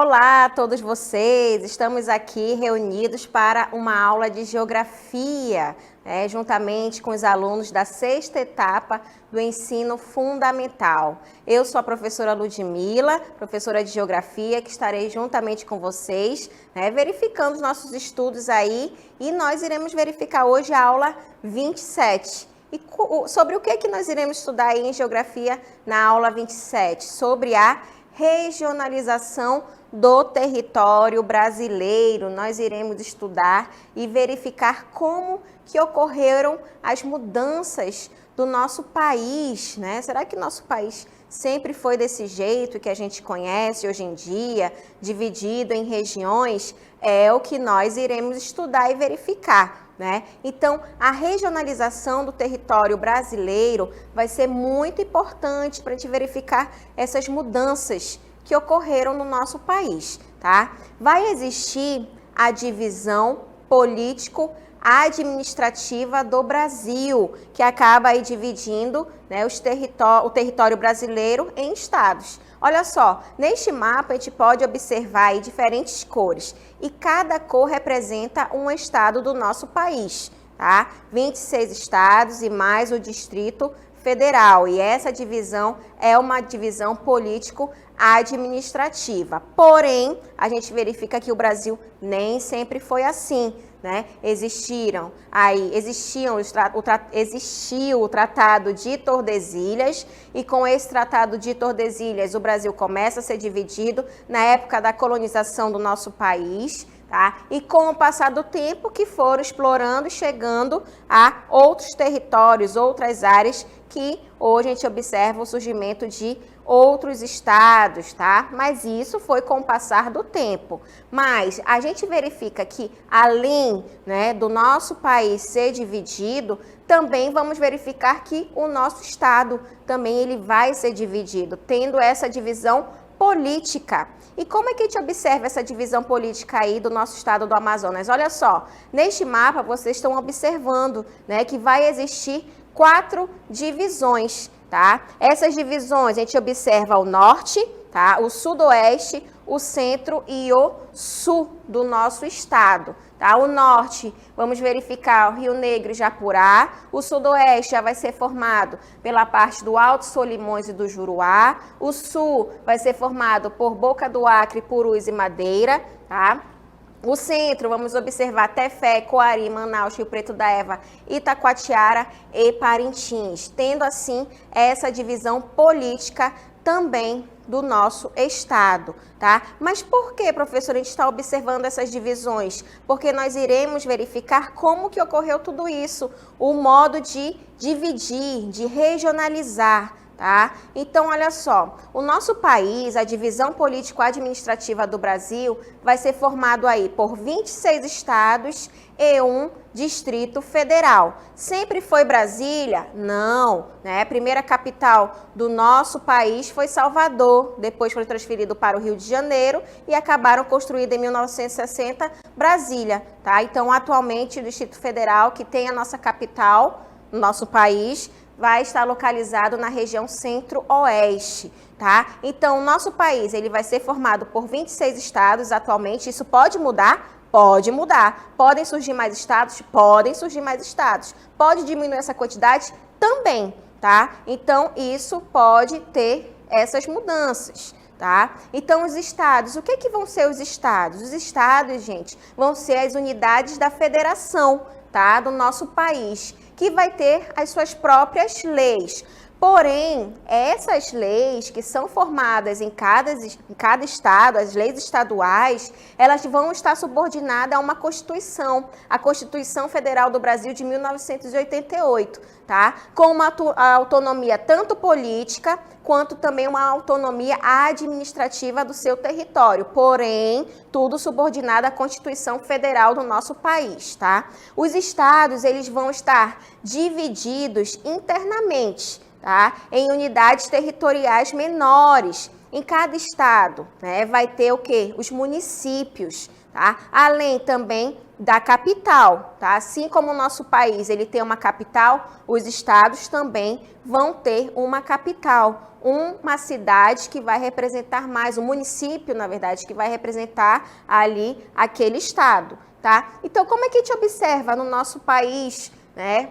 Olá a todos vocês, estamos aqui reunidos para uma aula de Geografia, juntamente com os alunos da 6ª etapa do ensino fundamental. Eu sou a professora Ludmila, professora de Geografia, que estarei juntamente com vocês, verificando os nossos estudos aí, e nós iremos verificar hoje a aula 27. E sobre o que nós iremos estudar aí em Geografia na aula 27? Sobre a regionalização do território brasileiro. Nós iremos estudar e verificar como que ocorreram as mudanças do nosso país, né? Será que nosso país sempre foi desse jeito que a gente conhece hoje em dia, dividido em regiões? É o que nós iremos estudar e verificar, né? Então, a regionalização do território brasileiro vai ser muito importante para a gente verificar essas mudanças que ocorreram no nosso país, tá? Vai existir a divisão político-administrativa do Brasil, que acaba aí dividindo, né, o território brasileiro em estados. Olha só, neste mapa a gente pode observar aí diferentes cores, e cada cor representa um estado do nosso país, tá? 26 estados e mais o Distrito Federal, e essa divisão é uma divisão político-administrativa. Porém, a gente verifica que o Brasil nem sempre foi assim, né? Existiu o Tratado de Tordesilhas, e com esse Tratado de Tordesilhas o Brasil começa a ser dividido na época da colonização do nosso país, tá? E com o passar do tempo que foram explorando e chegando a outros territórios, outras áreas, que hoje a gente observa o surgimento de outros estados, tá? Mas isso foi com o passar do tempo. Mas a gente verifica que, além, né, do nosso país ser dividido, também vamos verificar que o nosso estado também ele vai ser dividido, tendo essa divisão política. E como é que a gente observa essa divisão política aí do nosso estado do Amazonas? Olha só, neste mapa vocês estão observando, né, que vai existir 4 divisões, tá? Essas divisões a gente observa o norte, tá? O sudoeste, o centro e o sul do nosso estado, tá? O norte, vamos verificar o Rio Negro e Japurá. O sudoeste já vai ser formado pela parte do Alto Solimões e do Juruá. O sul vai ser formado por Boca do Acre, Purus e Madeira, tá? O centro, vamos observar Tefé, Coari, Manaus, Rio Preto da Eva, Itacoatiara e Parintins, tendo assim essa divisão política também do nosso estado, tá? Mas por que, professor, a gente está observando essas divisões? Porque nós iremos verificar como que ocorreu tudo isso, o modo de dividir, de regionalizar, tá? Então, olha só, o nosso país, a divisão político-administrativa do Brasil, vai ser formado aí por 26 estados e um Distrito Federal. Sempre foi Brasília? Não, né? A primeira capital do nosso país foi Salvador, depois foi transferido para o Rio de Janeiro e acabaram construindo em 1960 Brasília, tá? Então, atualmente, o Distrito Federal, que tem a nossa capital no nosso país, vai estar localizado na região centro-oeste, tá? Então, o nosso país ele vai ser formado por 26 estados atualmente. Isso pode mudar? Pode mudar. Podem surgir mais estados? Podem surgir mais estados. Pode diminuir essa quantidade? Também, tá? Então, isso pode ter essas mudanças, tá? Então, os estados, o que vão ser os estados? Os estados, gente, vão ser as unidades da federação, tá? Do nosso país, que vai ter as suas próprias leis. Porém, essas leis que são formadas em cada estado, as leis estaduais, elas vão estar subordinadas a uma Constituição, a Constituição Federal do Brasil de 1988, tá? Com uma autonomia tanto política, quanto também uma autonomia administrativa do seu território, porém, tudo subordinado à Constituição Federal do nosso país, tá? Os estados, eles vão estar divididos internamente, tá? Em unidades territoriais menores, Em cada estado, né, vai ter o quê? Os municípios, tá? Além também da capital, tá? Assim como o nosso país, ele tem uma capital, os estados também vão ter uma capital, uma cidade que vai representar mais, um município, na verdade, que vai representar ali aquele estado, tá? Então, como é que a gente observa no nosso país, né,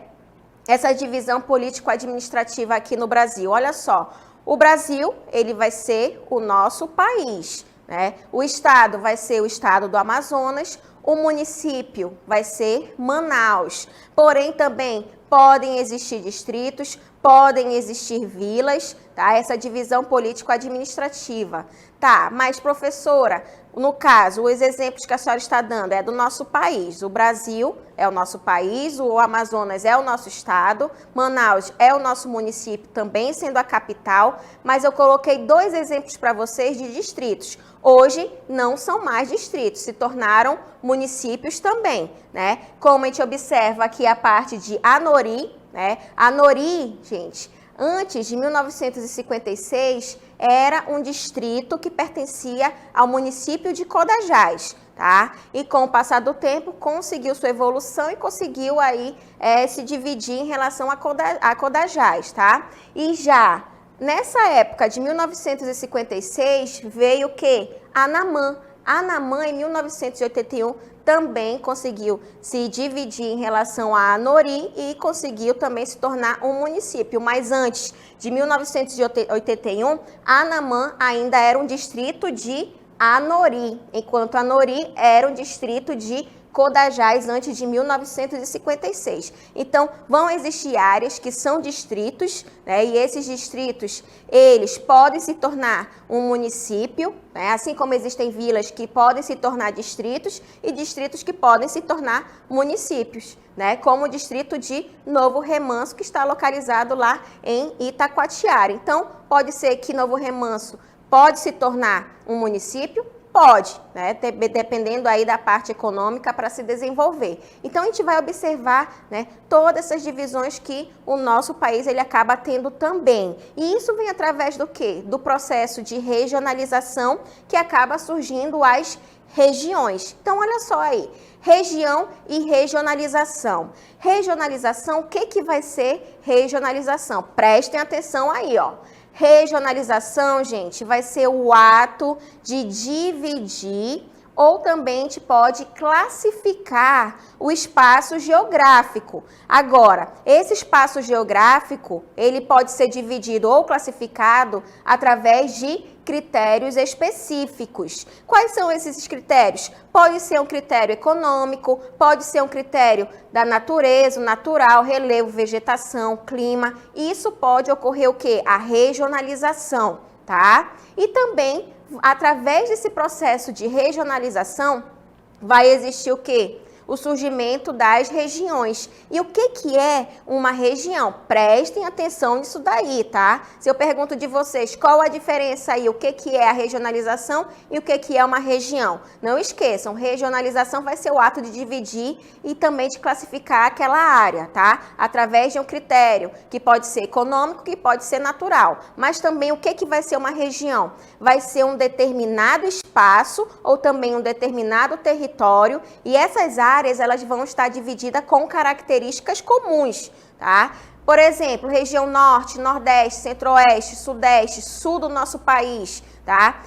essa divisão político-administrativa aqui no Brasil? Olha só, o Brasil, ele vai ser o nosso país, né? O estado vai ser o estado do Amazonas, o município vai ser Manaus. Porém, também podem existir distritos, podem existir vilas, tá? Essa divisão político-administrativa. Tá, mas professora, no caso, os exemplos que a senhora está dando é do nosso país. O Brasil é o nosso país, o Amazonas é o nosso estado, Manaus é o nosso município, também sendo a capital, mas eu coloquei 2 exemplos para vocês de distritos. Hoje não são mais distritos, se tornaram municípios também, né? Como a gente observa aqui a parte de Anori, né? Anori, gente, antes de 1956, era um distrito que pertencia ao município de Codajás, tá? E com o passar do tempo, conseguiu sua evolução e conseguiu aí se dividir em relação a Codajás, tá? E já nessa época de 1956, veio o quê? Anamã. Anamã, em 1981, também conseguiu se dividir em relação a Anori e conseguiu também se tornar um município. Mas antes de 1981, Anamã ainda era um distrito de Anori, enquanto Anori era um distrito de Codajás antes de 1956. Então, vão existir áreas que são distritos, né, e esses distritos, eles podem se tornar um município, né, assim como existem vilas que podem se tornar distritos e distritos que podem se tornar municípios, né, como o distrito de Novo Remanso, que está localizado lá em Itacoatiara. Então, pode ser que Novo Remanso pode se tornar um município, pode, né? Dependendo aí da parte econômica para se desenvolver. Então, a gente vai observar, né, todas essas divisões que o nosso país ele acaba tendo também. E isso vem através do quê? Do processo de regionalização que acaba surgindo as regiões. Então, olha só aí, região e regionalização. Regionalização, o que vai ser regionalização? Prestem atenção aí, ó. Regionalização, gente, vai ser o ato de dividir ou também a gente pode classificar o espaço geográfico. Agora, esse espaço geográfico, ele pode ser dividido ou classificado através de critérios específicos. Quais são esses critérios? Pode ser um critério econômico, pode ser um critério da natureza, natural, relevo, vegetação, clima. Isso pode ocorrer o quê? A regionalização, tá? E também, através desse processo de regionalização, vai existir o quê? O surgimento das regiões. E o que é uma região? Prestem atenção nisso daí, tá? Se eu pergunto de vocês qual a diferença aí, o que é a regionalização e o que é uma região? Não esqueçam, regionalização vai ser o ato de dividir e também de classificar aquela área, tá? Através de um critério que pode ser econômico, que pode ser natural. Mas também o que vai ser uma região? Vai ser um determinado espaço ou também um determinado território e essas áreas elas vão estar divididas com características comuns, tá? Por exemplo, região norte, nordeste, centro-oeste, sudeste, sul do nosso país, tá?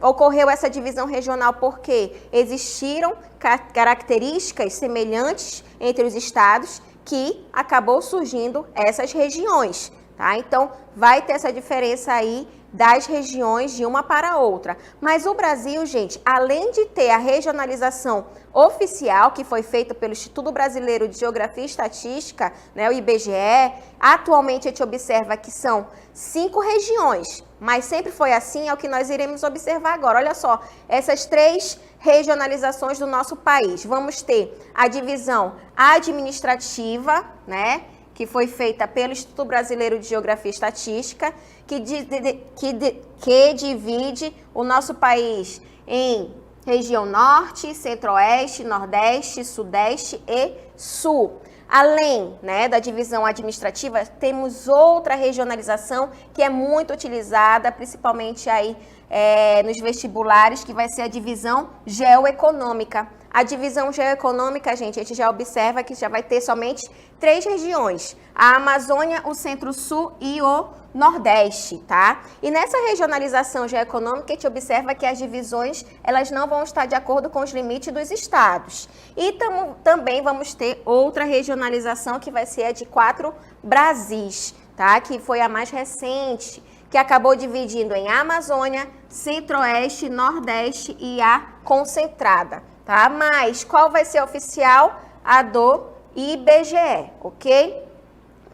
Ocorreu essa divisão regional porque existiram características semelhantes entre os estados que acabou surgindo essas regiões, tá? Então, vai ter essa diferença aí das regiões de uma para outra. Mas o Brasil, gente, além de ter a regionalização oficial, que foi feita pelo Instituto Brasileiro de Geografia e Estatística, né, o IBGE, atualmente a gente observa que são 5 regiões, mas sempre foi assim, é o que nós iremos observar agora. Olha só, essas 3 regionalizações do nosso país. Vamos ter a divisão administrativa, né, que foi feita pelo Instituto Brasileiro de Geografia e Estatística, que divide o nosso país em região norte, centro-oeste, nordeste, sudeste e sul. Além, né, da divisão administrativa, temos outra regionalização que é muito utilizada, principalmente aí nos vestibulares, que vai ser a divisão geoeconômica. A divisão geoeconômica, gente, a gente já observa que já vai ter somente 3 regiões: a Amazônia, o Centro-Sul e o Nordeste, tá? E nessa regionalização geoeconômica, a gente observa que as divisões, elas não vão estar de acordo com os limites dos estados. E também vamos ter outra regionalização, que vai ser a de 4 Brasis, tá? Que foi a mais recente, que acabou dividindo em Amazônia, Centro-Oeste, Nordeste e a concentrada, tá? Mas qual vai ser a oficial? A do IBGE, ok?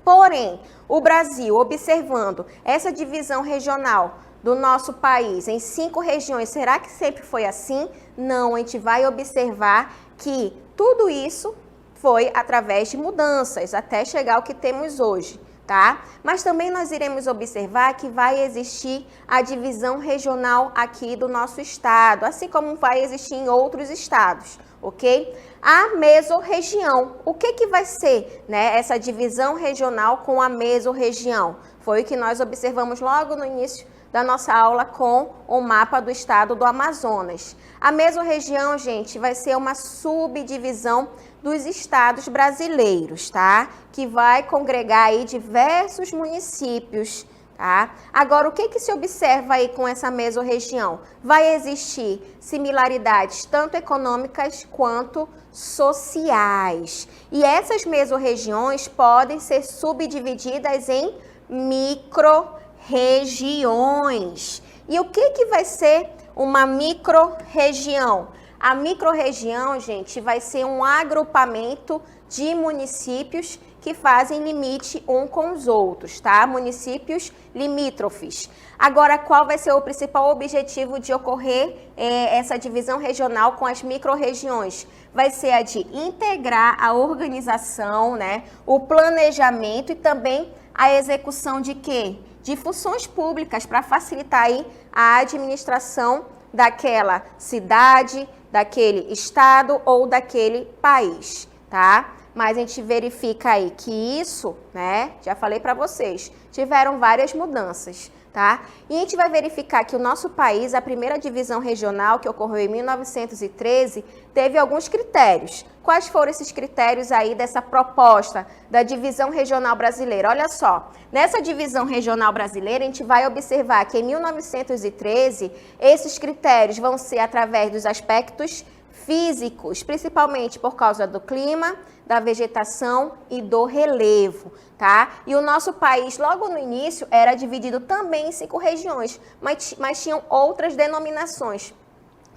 Porém, o Brasil, observando essa divisão regional do nosso país em 5 regiões, será que sempre foi assim? Não, a gente vai observar que tudo isso foi através de mudanças, até chegar ao que temos hoje, tá? Mas também nós iremos observar que vai existir a divisão regional aqui do nosso estado, assim como vai existir em outros estados, ok? A mesorregião. O que vai ser, né, essa divisão regional com a mesorregião? Foi o que nós observamos logo no início da nossa aula com o mapa do estado do Amazonas. A mesorregião, gente, vai ser uma subdivisão dos estados brasileiros, tá? Que vai congregar aí diversos municípios, tá? Agora, o que se observa aí com essa mesorregião? Vai existir similaridades tanto econômicas quanto sociais. E essas mesorregiões podem ser subdivididas em micro-regiões. E o que vai ser uma micro-região? A micro-região, gente, vai ser um agrupamento de municípios que fazem limite um com os outros, tá? Municípios limítrofes. Agora, qual vai ser o principal objetivo de ocorrer essa divisão regional com as micro-regiões? Vai ser a de integrar a organização, né? O planejamento e também a execução de quê? De funções públicas para facilitar aí a administração daquela cidade, daquele estado ou daquele país, tá? Mas a gente verifica aí que isso, né, já falei para vocês, tiveram várias mudanças, tá? E a gente vai verificar que o nosso país, a primeira divisão regional que ocorreu em 1913, teve alguns critérios. Quais foram esses critérios aí dessa proposta da divisão regional brasileira? Olha só, nessa divisão regional brasileira, a gente vai observar que em 1913, esses critérios vão ser através dos aspectos físicos, principalmente por causa do clima, da vegetação e do relevo, tá? E o nosso país, logo no início, era dividido também em 5 regiões, mas tinham outras denominações.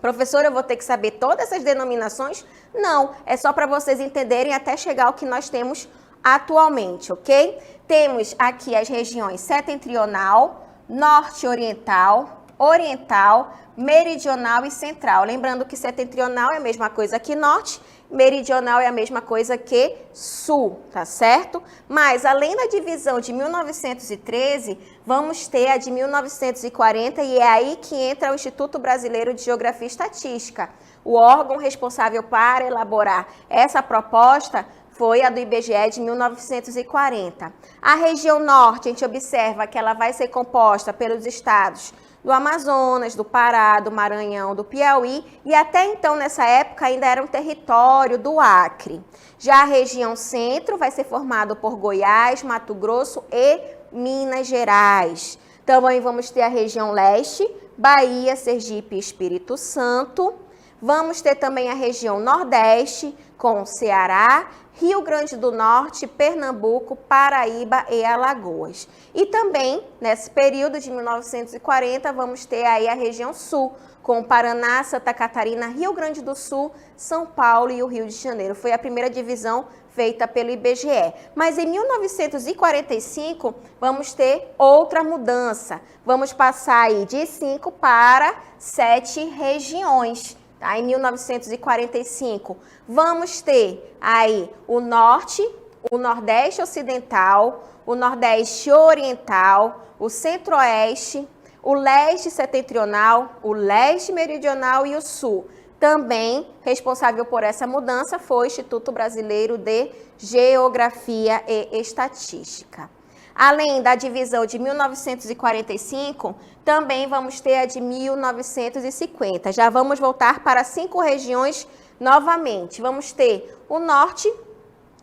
Professora, eu vou ter que saber todas essas denominações? Não, é só para vocês entenderem até chegar ao que nós temos atualmente, ok? Temos aqui as regiões setentrional, norte-oriental, oriental, meridional e central. Lembrando que setentrional é a mesma coisa que norte, meridional é a mesma coisa que sul, tá certo? Mas, além da divisão de 1913, vamos ter a de 1940 e é aí que entra o Instituto Brasileiro de Geografia e Estatística. O órgão responsável para elaborar essa proposta foi a do IBGE de 1940. A região norte, a gente observa que ela vai ser composta pelos estados do Amazonas, do Pará, do Maranhão, do Piauí e até então, nessa época, ainda era um território do Acre. Já a região centro vai ser formada por Goiás, Mato Grosso e Minas Gerais. Também vamos ter a região leste, Bahia, Sergipe e Espírito Santo. Vamos ter também a região nordeste, com Ceará, Rio Grande do Norte, Pernambuco, Paraíba e Alagoas. E também, nesse período de 1940, vamos ter aí a região sul, com Paraná, Santa Catarina, Rio Grande do Sul, São Paulo e o Rio de Janeiro. Foi a primeira divisão feita pelo IBGE. Mas em 1945, vamos ter outra mudança. Vamos passar aí de 5 para 7 regiões. Tá? Em 1945, vamos ter aí o norte, o nordeste ocidental, o nordeste oriental, o centro-oeste, o leste setentrional, o leste meridional e o sul. Também responsável por essa mudança foi o Instituto Brasileiro de Geografia e Estatística. Além da divisão de 1945, também vamos ter a de 1950. Já vamos voltar para 5 regiões novamente. Vamos ter o Norte,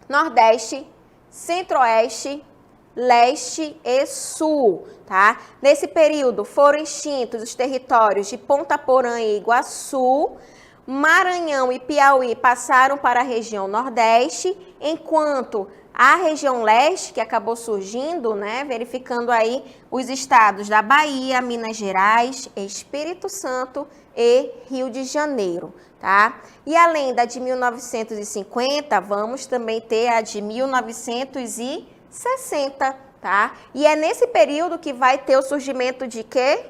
Nordeste, Centro-Oeste, Leste e Sul, tá? Nesse período foram extintos os territórios de Ponta Porã e Iguaçu. Maranhão e Piauí passaram para a região Nordeste, enquanto a região Leste, que acabou surgindo, né, verificando aí os estados da Bahia, Minas Gerais, Espírito Santo e Rio de Janeiro, tá? E além da de 1950, vamos também ter a de 1960, tá? E é nesse período que vai ter o surgimento de quê?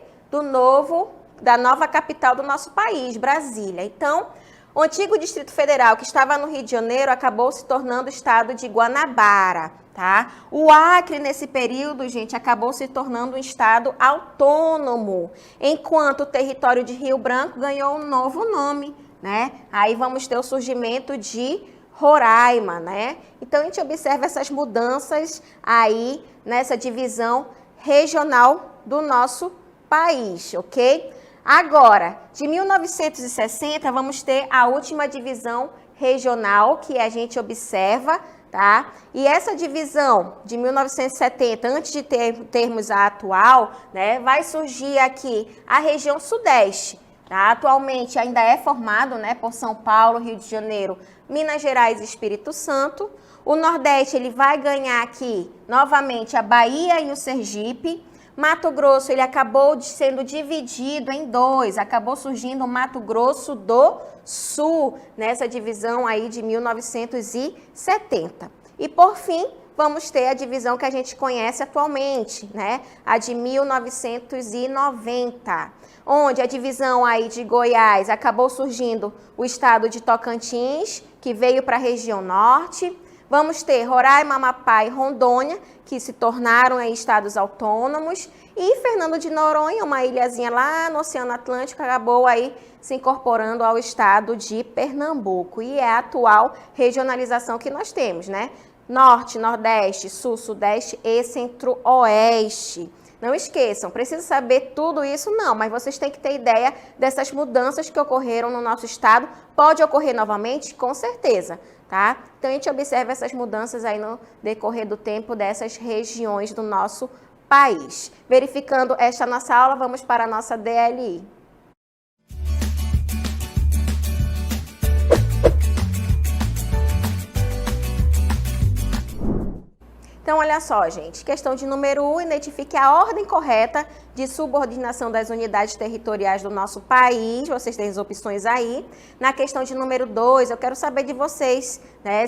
Da nova capital do nosso país, Brasília. Então, o antigo Distrito Federal, que estava no Rio de Janeiro, acabou se tornando o estado de Guanabara, tá? O Acre, nesse período, gente, acabou se tornando um estado autônomo, enquanto o território de Rio Branco ganhou um novo nome, né? Aí vamos ter o surgimento de Roraima, né? Então, a gente observa essas mudanças aí nessa divisão regional do nosso país, ok? Agora, de 1960, vamos ter a última divisão regional que a gente observa, tá? E essa divisão de 1970, antes de termos a atual, né, vai surgir aqui a região Sudeste, tá? Atualmente ainda é formado, né, por São Paulo, Rio de Janeiro, Minas Gerais e Espírito Santo. O Nordeste, ele vai ganhar aqui, novamente, a Bahia e o Sergipe. Mato Grosso, ele acabou sendo dividido em 2, acabou surgindo o Mato Grosso do Sul, nessa divisão aí de 1970. E por fim, vamos ter a divisão que a gente conhece atualmente, né? A de 1990, onde a divisão aí de Goiás acabou surgindo o estado de Tocantins, que veio para a região norte. Vamos ter Roraima, Amapá e Rondônia, que se tornaram aí estados autônomos, e Fernando de Noronha, uma ilhazinha lá no Oceano Atlântico, acabou aí se incorporando ao estado de Pernambuco, e é a atual regionalização que nós temos, né? Norte, Nordeste, Sul, Sudeste e Centro-Oeste. Não esqueçam, precisa saber tudo isso? Não, mas vocês têm que ter ideia dessas mudanças que ocorreram no nosso estado. Pode ocorrer novamente? Com certeza, tá? Então, a gente observa essas mudanças aí no decorrer do tempo dessas regiões do nosso país. Verificando esta nossa aula, vamos para a nossa DLI. Então, olha só, gente, questão de número 1, identifique a ordem correta de subordinação das unidades territoriais do nosso país. Vocês têm as opções aí. Na questão de número 2, eu quero saber de vocês, né,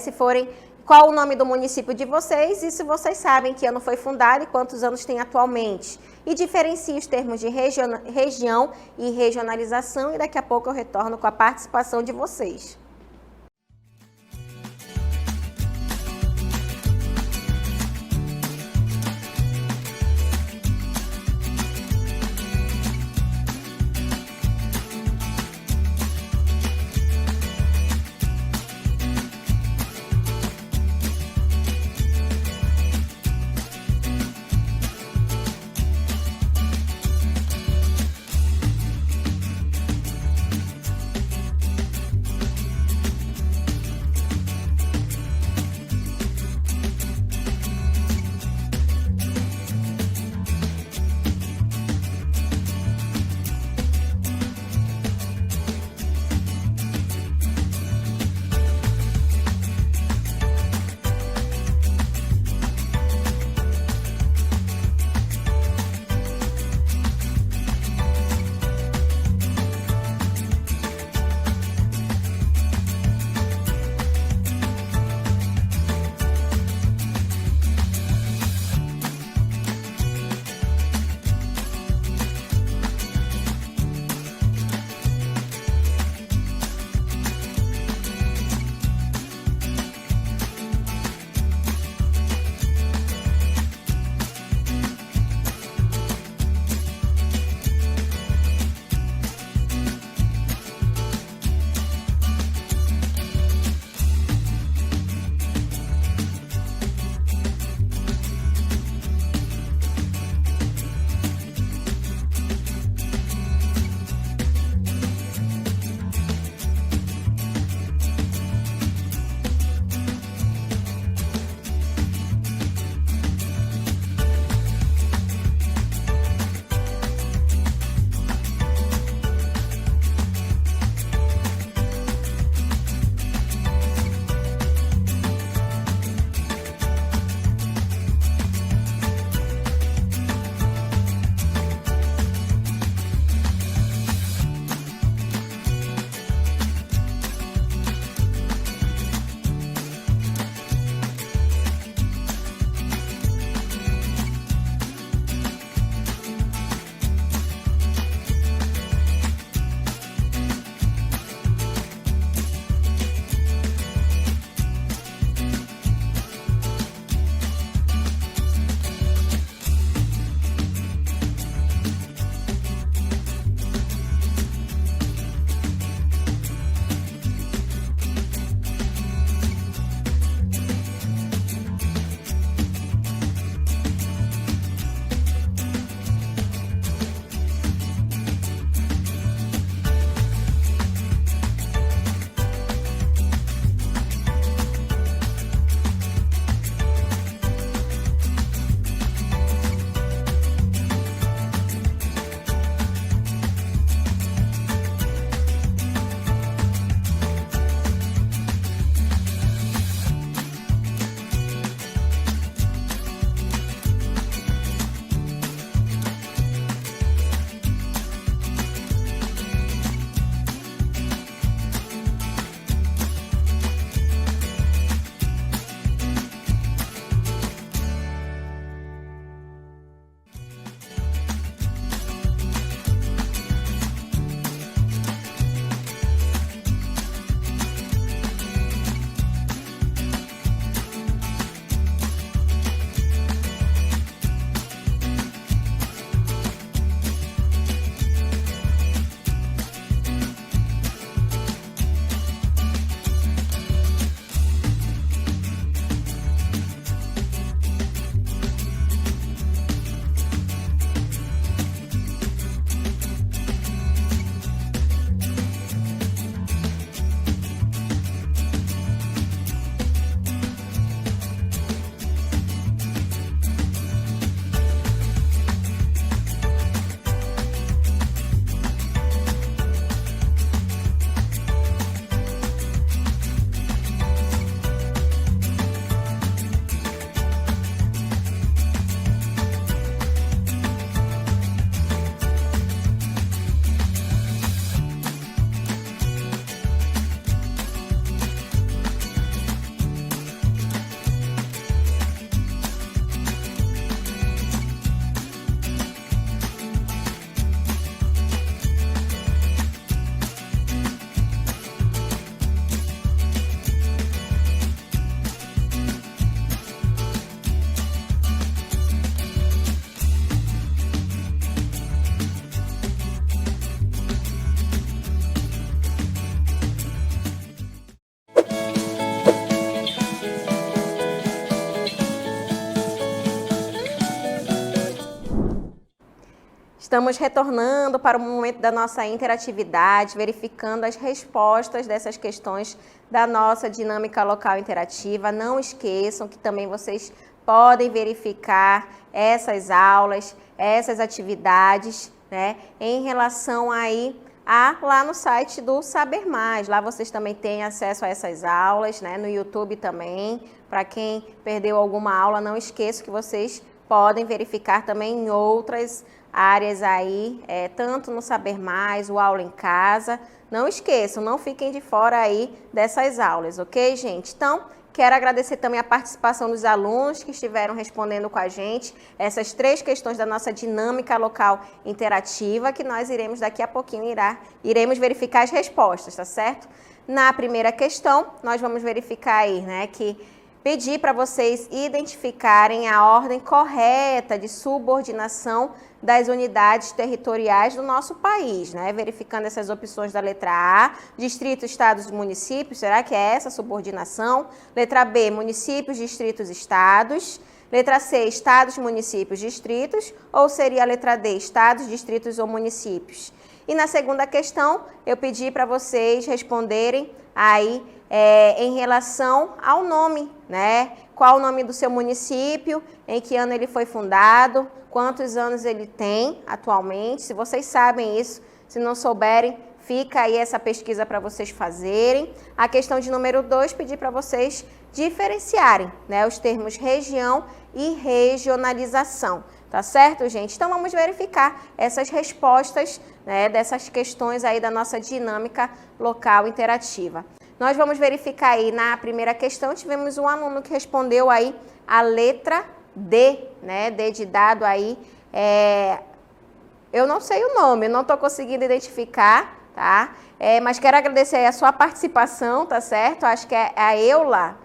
qual o nome do município de vocês e se vocês sabem que ano foi fundado e quantos anos tem atualmente. E diferencie os termos de região e regionalização, e daqui a pouco eu retorno com a participação de vocês. Estamos retornando para o momento da nossa interatividade, verificando as respostas dessas questões da nossa dinâmica local interativa. Não esqueçam que também vocês podem verificar essas aulas, essas atividades, né, em relação aí lá no site do Saber Mais. Lá vocês também têm acesso a essas aulas, né, no YouTube também. Para quem perdeu alguma aula, não esqueça que vocês podem verificar também em outras áreas aí, tanto no Saber Mais, o Aula em Casa. Não esqueçam, não fiquem de fora aí dessas aulas, ok, gente? Então, quero agradecer também a participação dos alunos que estiveram respondendo com a gente essas 3 questões da nossa dinâmica local interativa, que nós iremos daqui a pouquinho, iremos verificar as respostas, tá certo? Na primeira questão, nós vamos verificar aí, né, que pedir para vocês identificarem a ordem correta de subordinação das unidades territoriais do nosso país, né? Verificando essas opções da letra A, distrito, estados e municípios, será que é essa subordinação? Letra B, municípios, distritos, estados. Letra C, estados, municípios, distritos, ou seria a letra D, estados, distritos ou municípios? E na segunda questão, eu pedi para vocês responderem aí em relação ao nome, né? Qual o nome do seu município, em que ano ele foi fundado, quantos anos ele tem atualmente. Se vocês sabem isso, se não souberem, fica aí essa pesquisa para vocês fazerem. A questão de número 2, pedir para vocês diferenciarem, né, os termos região e regionalização. Tá certo, gente? Então, vamos verificar essas respostas, né, dessas questões aí da nossa dinâmica local interativa. Nós vamos verificar aí na primeira questão, tivemos um aluno que respondeu aí a letra D, né? D de dado aí, eu não sei o nome, eu não estou conseguindo identificar, tá? Mas quero agradecer aí a sua participação, tá certo? Acho que é a Eula,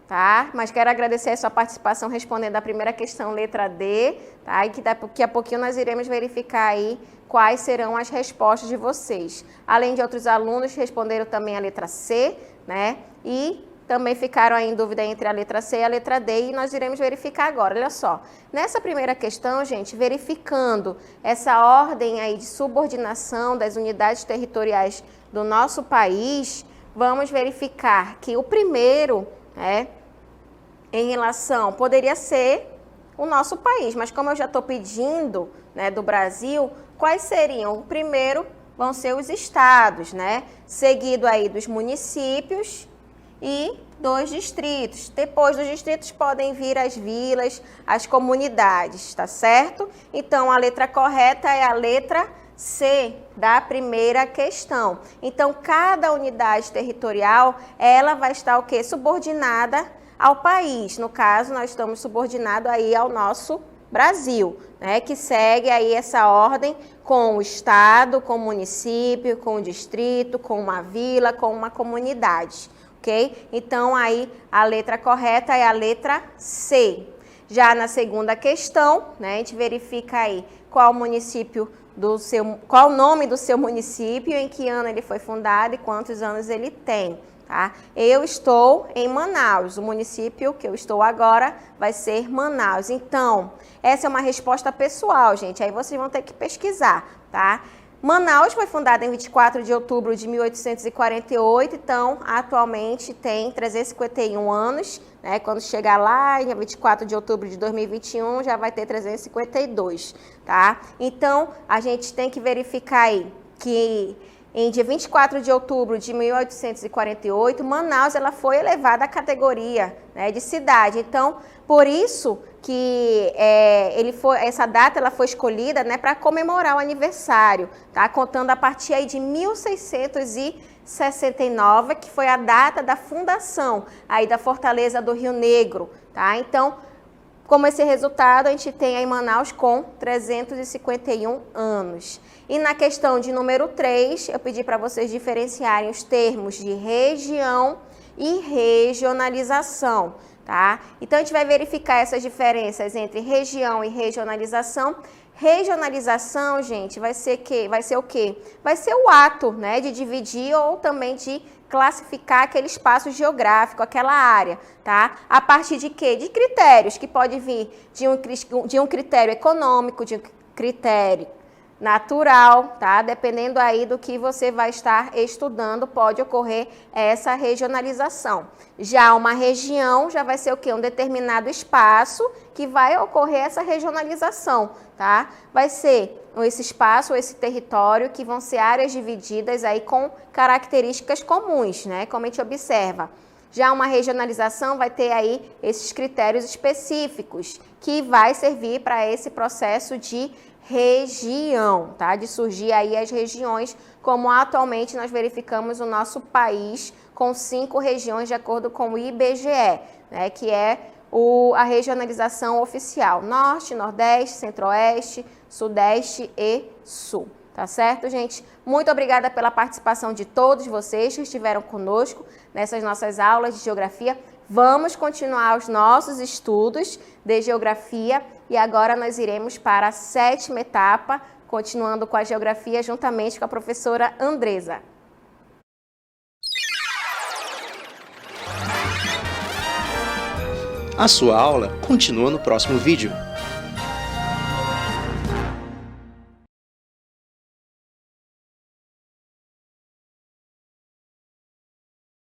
tá? Mas quero agradecer a sua participação respondendo a primeira questão, letra D, tá? E que daqui a pouquinho nós iremos verificar aí quais serão as respostas de vocês. Além de outros alunos que responderam também a letra C, né? E também ficaram aí em dúvida entre a letra C e a letra D, e nós iremos verificar agora. Olha só, nessa primeira questão, gente, verificando essa ordem aí de subordinação das unidades territoriais do nosso país, vamos verificar que o primeiro, né, em relação, poderia ser o nosso país, mas como eu já estou pedindo, né, do Brasil, quais seriam? O primeiro vão ser os estados, né? Seguido aí dos municípios e dos distritos. Depois dos distritos podem vir as vilas, as comunidades, tá certo? Então, a letra correta é a letra C da primeira questão. Então, cada unidade territorial, ela vai estar o quê? Subordinada ao país. No caso, nós estamos subordinados aí ao nosso Brasil, né, que segue aí essa ordem com o estado, com o município, com o distrito, com uma vila, com uma comunidade, ok? Então, aí a letra correta é a letra C. Já na segunda questão, né, a gente verifica aí qual o município qual o nome do seu município, em que ano ele foi fundado e quantos anos ele tem. Tá? Eu estou em Manaus, o município que eu estou agora vai ser Manaus. Então, essa é uma resposta pessoal, gente, aí vocês vão ter que pesquisar, tá? Manaus foi fundada em 24 de outubro de 1848, então, atualmente tem 351 anos, né? Quando chegar lá, em 24 de outubro de 2021, já vai ter 352, tá? Então, a gente tem que verificar aí que em dia 24 de outubro de 1848, Manaus ela foi elevada à categoria, né, de cidade. Então, por isso que essa data ela foi escolhida, né, para comemorar o aniversário, tá? Contando a partir aí de 1669, que foi a data da fundação aí da Fortaleza do Rio Negro, tá? Então, como esse resultado, a gente tem aí Manaus com 351 anos. E na questão de número 3, eu pedi para vocês diferenciarem os termos de região e regionalização, tá? Então, a gente vai verificar essas diferenças entre região e regionalização. Regionalização, gente, vai ser o quê? Vai ser o ato, né, de dividir ou também de classificar aquele espaço geográfico, aquela área, tá? A partir de quê? De critérios, que pode vir de um critério econômico, de um critério, natural, tá? Dependendo aí do que você vai estar estudando, pode ocorrer essa regionalização. Já uma região já vai ser o quê? Um determinado espaço que vai ocorrer essa regionalização, tá? Vai ser esse espaço, esse território, que vão ser áreas divididas aí com características comuns, né? Como a gente observa. Já uma regionalização vai ter aí esses critérios específicos, que vai servir para esse processo de região, tá? De surgir aí as regiões, como atualmente nós verificamos o nosso país com 5 regiões de acordo com o IBGE, né? Que é a regionalização oficial: Norte, Nordeste, Centro-Oeste, Sudeste e Sul. Tá certo, gente? Muito obrigada pela participação de todos vocês que estiveram conosco nessas nossas aulas de geografia. Vamos continuar os nossos estudos de geografia e agora nós iremos para a 7ª etapa, continuando com a geografia juntamente com a professora Andresa. A sua aula continua no próximo vídeo.